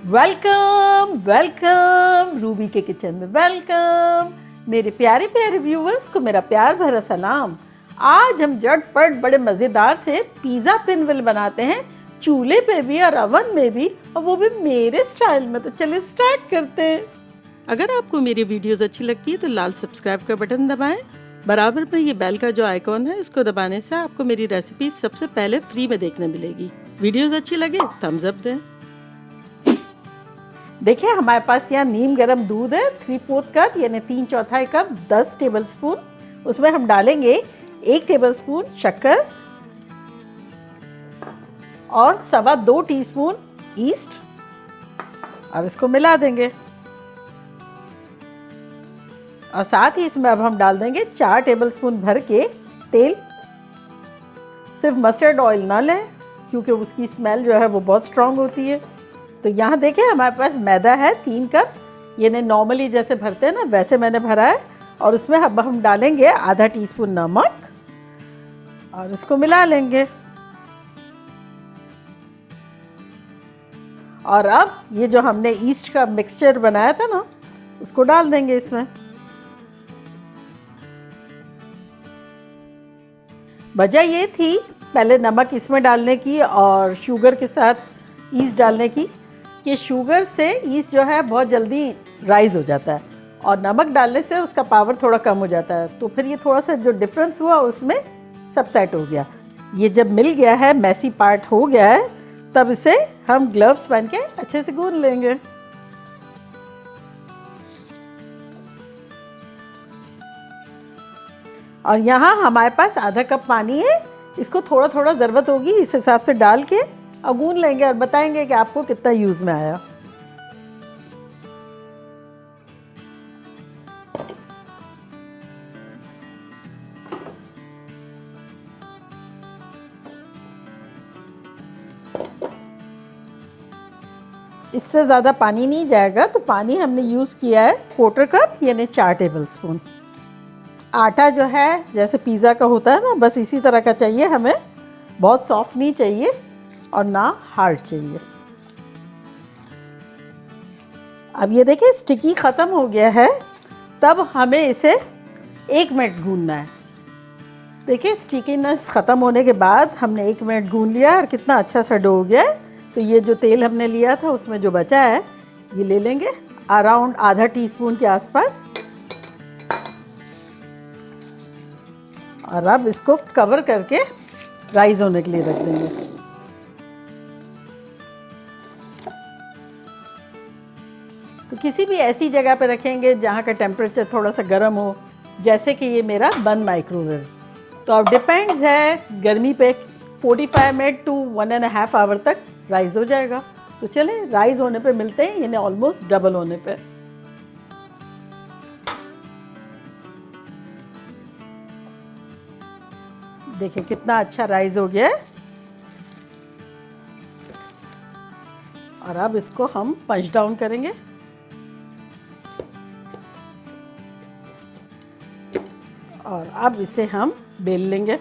Welcome welcome Ruby के kitchen में welcome. मेरे प्यारे प्यारे व्यूवर्स को मेरा प्यार भरा सलाम। आज हम झटपट बड़े मज़ेदार से पिज़्ज़ा पिनविल बनाते हैं, चूल्हे पे भी और अवन में भी, और वो भी मेरे स्टाइल में। तो चलिए स्टार्ट करते हैं। अगर आपको मेरी वीडियोस अच्छी लगती है तो लाल सब्सक्राइब का बटन दबाएं। बराबर में ये बेल का जो आइकॉन है उसको दबाने से आपको मेरी रेसिपी सबसे पहले फ्री में देखने मिलेगी। वीडियोस अच्छी लगे थम्स अप दें। देखिए हमारे पास यहाँ नीम गर्म दूध है 3/4 कप यानी 3/4 कप 10 टेबलस्पून। उसमें हम डालेंगे 1 टेबलस्पून शक्कर और 2.25 टीस्पून ईस्ट और इसको मिला देंगे। और साथ ही इसमें अब हम डाल देंगे 4 टेबलस्पून भर के तेल। सिर्फ मस्टर्ड ऑयल ना लें क्योंकि उसकी स्मेल जो है वो बहुत स्ट्रांग होती है। तो यहाँ देखें हमारे पास मैदा है 3 कप, यानी नॉर्मली जैसे भरते हैं ना वैसे मैंने भरा है। और उसमें अब हम डालेंगे आधा टीस्पून नमक और इसको मिला लेंगे। और अब ये जो हमने ईस्ट का मिक्सचर बनाया था ना उसको डाल देंगे इसमें। वजह ये थी पहले नमक इसमें डालने की और शुगर के साथ ईस्ट डालने की कि शुगर से ईस्ट जो है बहुत जल्दी राइज हो जाता है और नमक डालने से उसका पावर थोड़ा कम हो जाता है। तो फिर ये थोड़ा सा जो डिफरेंस हुआ उसमें सब सेट हो गया। ये जब मिल गया है, मैसी पार्ट हो गया है, तब इसे हम ग्लव्स पहन के अच्छे से गूंद लेंगे। और यहाँ हमारे पास आधा कप पानी है, इसको थोड़ा थोड़ा ज़रूरत होगी इस हिसाब से डाल के और गूंद लेंगे और बताएंगे कि आपको कितना यूज़ में आया। इससे ज़्यादा पानी नहीं जाएगा, तो पानी हमने यूज़ किया है 1/4 कप यानी 4 टेबलस्पून। आटा जो है जैसे पिज़्ज़ा का होता है ना, बस इसी तरह का चाहिए हमें, बहुत सॉफ्ट नहीं चाहिए और ना हार्ड चाहिए। अब ये देखिए स्टिकी ख़त्म हो गया है, तब हमें इसे 1 मिनट गूंदना है। देखिए स्टिकीनेस ख़त्म होने के बाद हमने 1 मिनट गूंद लिया और कितना अच्छा सा डो हो गया है। तो ये जो तेल हमने लिया था उसमें जो बचा है ये ले लेंगे, अराउंड आधा टीस्पून के आसपास। और अब इसको कवर करके राइज होने के लिए रख देंगे। तो किसी भी ऐसी जगह पे रखेंगे जहाँ का टेम्परेचर थोड़ा सा गर्म हो, जैसे कि ये मेरा बन माइक्रोवेव। तो अब डिपेंड्स है गर्मी पे, 45 मिनट टू 1.5 आवर तक राइज हो जाएगा। तो चले राइज होने पे मिलते हैं, यानी ऑलमोस्ट डबल होने पे। देखिए कितना अच्छा राइज हो गया है। और अब इसको हम पंच डाउन करेंगे और अब इसे हम बेल लेंगे।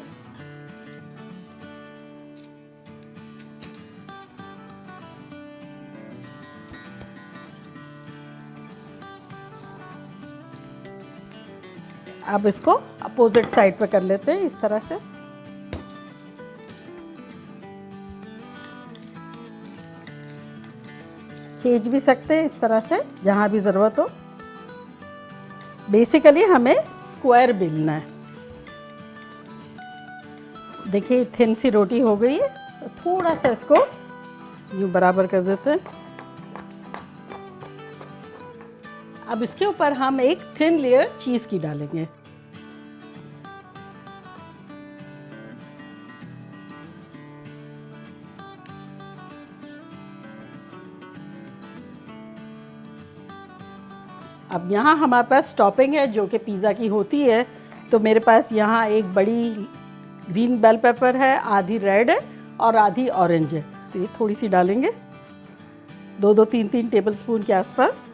अब इसको अपोजिट साइड पे कर लेते हैं इस तरह से। खींच भी सकते हैं इस तरह से जहाँ भी ज़रूरत हो। बेसिकली हमें स्क्वायर बेलना है। देखिए थिन सी रोटी हो गई है, तो थोड़ा सा इसको यूँ बराबर कर देते हैं। अब इसके ऊपर हम एक थिन लेयर चीज़ की डालेंगे। अब यहाँ हमारे पास टॉपिंग है जो कि पिज़्ज़ा की होती है। तो मेरे पास यहाँ एक बड़ी ग्रीन बेल पेपर है, आधी रेड है और आधी ऑरेंज है, तो ये थोड़ी सी डालेंगे, 2-2, 3-3 टेबलस्पून के आसपास।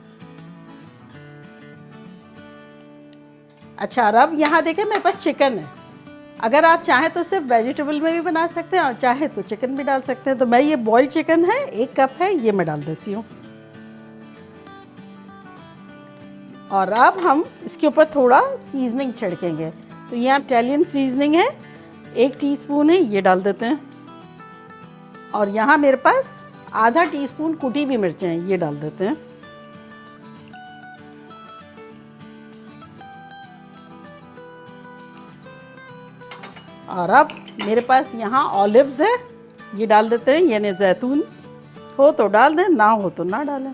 अच्छा, और अब यहाँ देखें मेरे पास चिकन है। अगर आप चाहें तो सिर्फ वेजिटेबल में भी बना सकते हैं और चाहे तो चिकन भी डाल सकते हैं। तो मैं ये बॉइल्ड चिकन है 1 कप है, ये मैं डाल देती हूँ। और अब हम इसके ऊपर थोड़ा सीजनिंग छिड़केंगे। तो ये इटालियन सीजनिंग है, 1 टीस्पून है, ये डाल देते हैं। और यहाँ मेरे पास आधा टीस्पून कुटी हुई मिर्चें हैं, ये डाल देते हैं। और अब मेरे पास यहाँ ऑलिव्स है, ये डाल देते हैं, यानी जैतून हो तो डाल दें, ना हो तो ना डालें।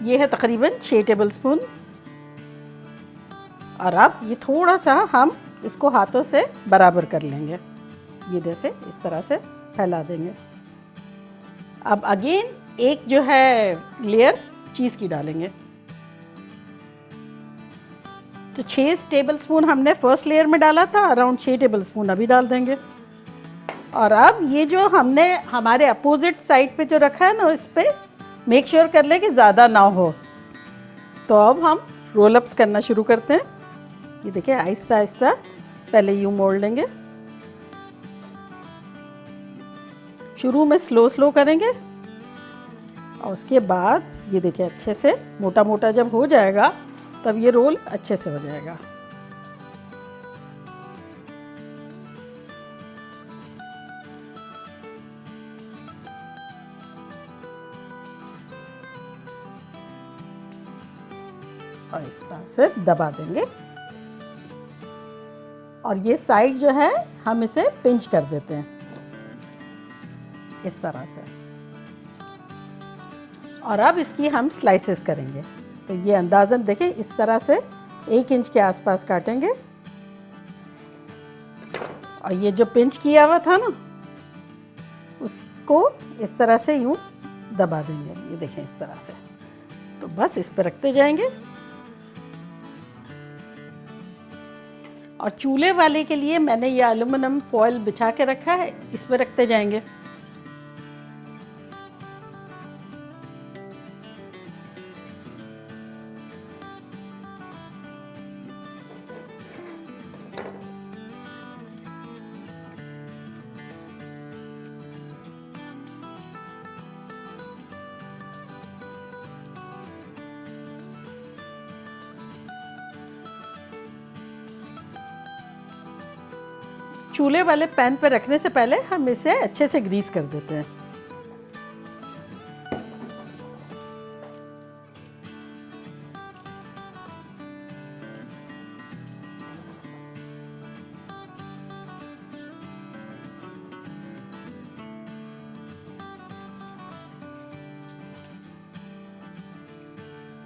ये है तकरीबन 6 टेबलस्पून। और अब ये थोड़ा सा हम इसको हाथों से बराबर कर लेंगे, ये जैसे इस तरह से फैला देंगे। अब अगेन एक जो है लेयर चीज़ की डालेंगे। तो 6 टेबलस्पून हमने फर्स्ट लेयर में डाला था, अराउंड 6 टेबलस्पून अभी डाल देंगे। और अब ये जो हमने हमारे अपोजिट साइड पे जो रखा है ना, इस पे मेक श्योर कर लें कि ज़्यादा ना हो। तो अब हम रोल अप्स करना शुरू करते हैं। ये देखिए आहिस्ता आहिस्ता पहले यूँ मोड़ लेंगे, शुरू में स्लो करेंगे और उसके बाद ये देखिए अच्छे से मोटा मोटा जब हो जाएगा तब ये रोल अच्छे से हो जाएगा। और इस तरह से दबा देंगे और ये साइड जो है हम इसे पिंच कर देते हैं इस तरह से। और अब इसकी हम स्लाइसेस करेंगे। तो ये अंदाज़न देखिए इस तरह से 1 इंच के आसपास काटेंगे और ये जो पिंच किया हुआ था ना उसको इस तरह से यूँ दबा देंगे, ये देखें इस तरह से। तो बस इस पर रखते जाएंगे। और चूल्हे वाले के लिए मैंने ये एल्युमिनियम फॉयल बिछा के रखा है, इस पर रखते जाएंगे। चूल्हे वाले पैन पर रखने से पहले हम इसे अच्छे से ग्रीस कर देते हैं।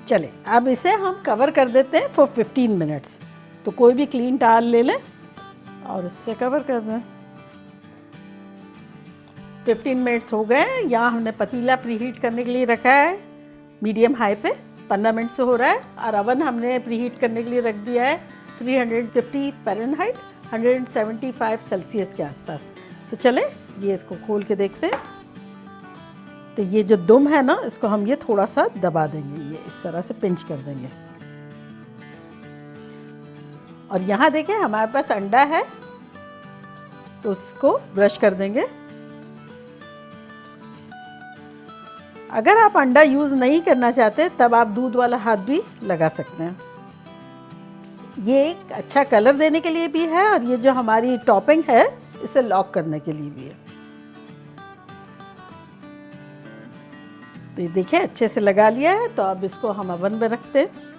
चले अब इसे हम कवर कर देते हैं फॉर 15 मिनट्स। तो कोई भी क्लीन टॉवल ले लें और इससे कवर कर दें। 15 मिनट्स हो गए। यहाँ हमने पतीला प्रीहीट करने के लिए रखा है मीडियम हाई पे, 15 मिनट से हो रहा है। और अवन हमने प्रीहीट करने के लिए रख दिया है 350 फ़ारेनहाइट, 175 सेल्सियस के आसपास। तो चले ये इसको खोल के देखते हैं। तो ये जो दुम है ना, इसको हम ये थोड़ा सा दबा देंगे, ये इस तरह से पिंच कर देंगे। और यहाँ देखें हमारे पास अंडा है, तो उसको ब्रश कर देंगे। अगर आप अंडा यूज़ नहीं करना चाहते तब आप दूध वाला हाथ भी लगा सकते हैं। ये एक अच्छा कलर देने के लिए भी है और ये जो हमारी टॉपिंग है इसे लॉक करने के लिए भी है। तो ये देखिए अच्छे से लगा लिया है। तो अब इसको हम अवन में रखते हैं।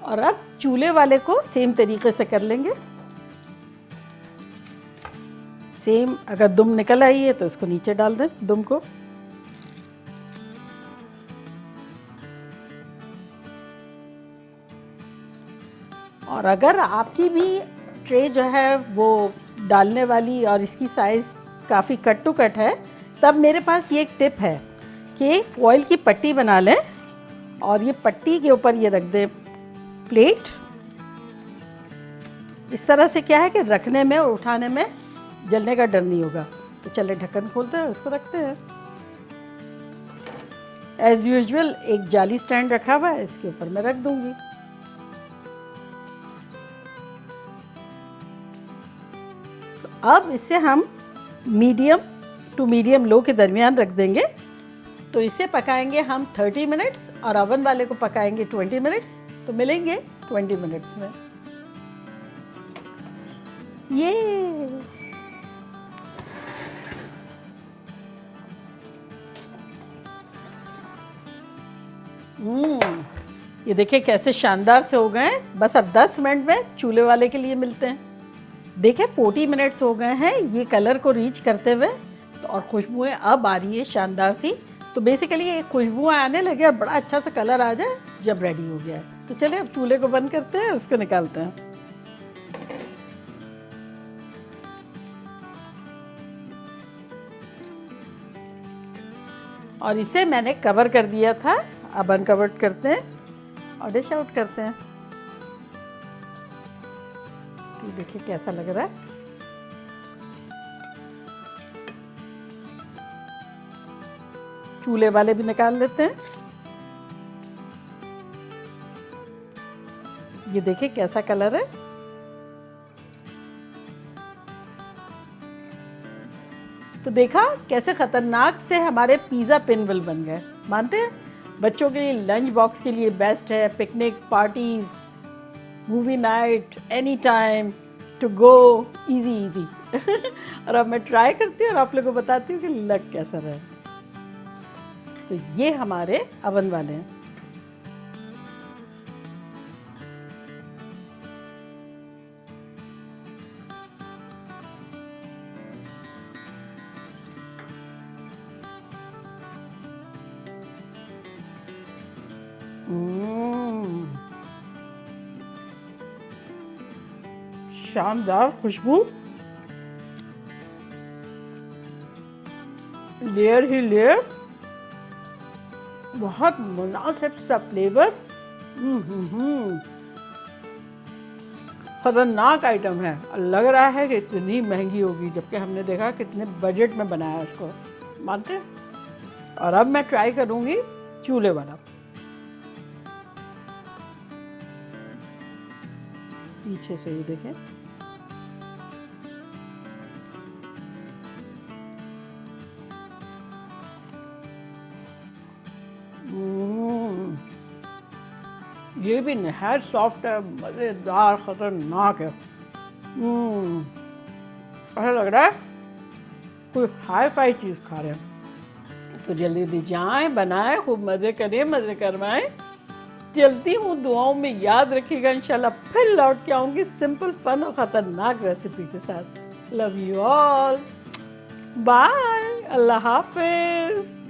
और अब चूल्हे वाले को सेम तरीके से कर लेंगे। सेम अगर दुम निकल आई है तो इसको नीचे डाल दें दुम को। और अगर आपकी भी ट्रे जो है वो डालने वाली और इसकी साइज़ काफ़ी कट टू कट है, तब मेरे पास ये एक टिप है कि फॉइल की पट्टी बना लें और ये पट्टी के ऊपर ये रख दें प्लेट। इस तरह से क्या है कि रखने में और उठाने में जलने का डर नहीं होगा। तो चले ढक्कन खोलते हैं, उसको रखते हैं। एज यूजुअल एक जाली स्टैंड रखा हुआ है, इसके ऊपर मैं रख दूंगी। तो अब इसे हम मीडियम टू मीडियम लो के दरमियान रख देंगे। तो इसे पकाएंगे हम 30 मिनट्स और ओवन वाले को पकाएंगे 20 मिनट्स। तो मिलेंगे 20 मिनट्स में। ये ये देखिए कैसे शानदार से हो गए हैं। बस अब 10 मिनट में चूल्हे वाले के लिए मिलते हैं। देखिए 40 मिनट्स हो गए हैं ये कलर को रीच करते हुए। तो और खुशबुएं अब आ रही है शानदार सी। तो बेसिकली ये खुशबुएं आने लगे और बड़ा अच्छा सा कलर आ जाए जब रेडी हो गया है। तो चलिए अब चूल्हे को बंद करते हैं और उसको निकालते हैं। और इसे मैंने कवर कर दिया था। अब अनकवर करते हैं और डिश आउट करते हैं। तो देखिए कैसा लग रहा है। चूल्हे वाले भी निकाल लेते हैं। ये देखिए कैसा कलर है। तो देखा कैसे खतरनाक से हमारे पिज़्ज़ा पिनविल बन गए। मानते हैं? बच्चों के लिए लंच बॉक्स के लिए बेस्ट है। Picnic, parties, movie night, any time to go, easy easy. और अब मैं ट्राई करती हूँ और आप लोगों को बताती हूँ कि लग कैसा रहा। तो ये हमारे अवन वाले हैं। शानदार खुशबू, लेयर ही लेयर, बहुत मुनासिब सा फ्लेवर। खतरनाक आइटम है। लग रहा है कि इतनी महंगी होगी जबकि हमने देखा कितने बजट में बनाया उसको। मानते? और अब मैं ट्राई करूंगी चूल्हे वाला। पीछे से ही देखें। ये भी नहायत सॉफ्ट है, मज़ेदार, खतरनाक है। ऐसा लग रहा है कोई हाई फाई चीज़ खा रहे हैं। तो जल्दी जल्दी जाएं, बनाएं, खूब मज़े करें, मज़े करवाएं। चलती हूँ, दुआओं में याद रखिएगा। इंशाल्लाह फिर लौट के आऊँगी सिंपल, फन और ख़तरनाक रेसिपी के साथ। लव यू ऑल, बाय, अल्लाह हाफिज़।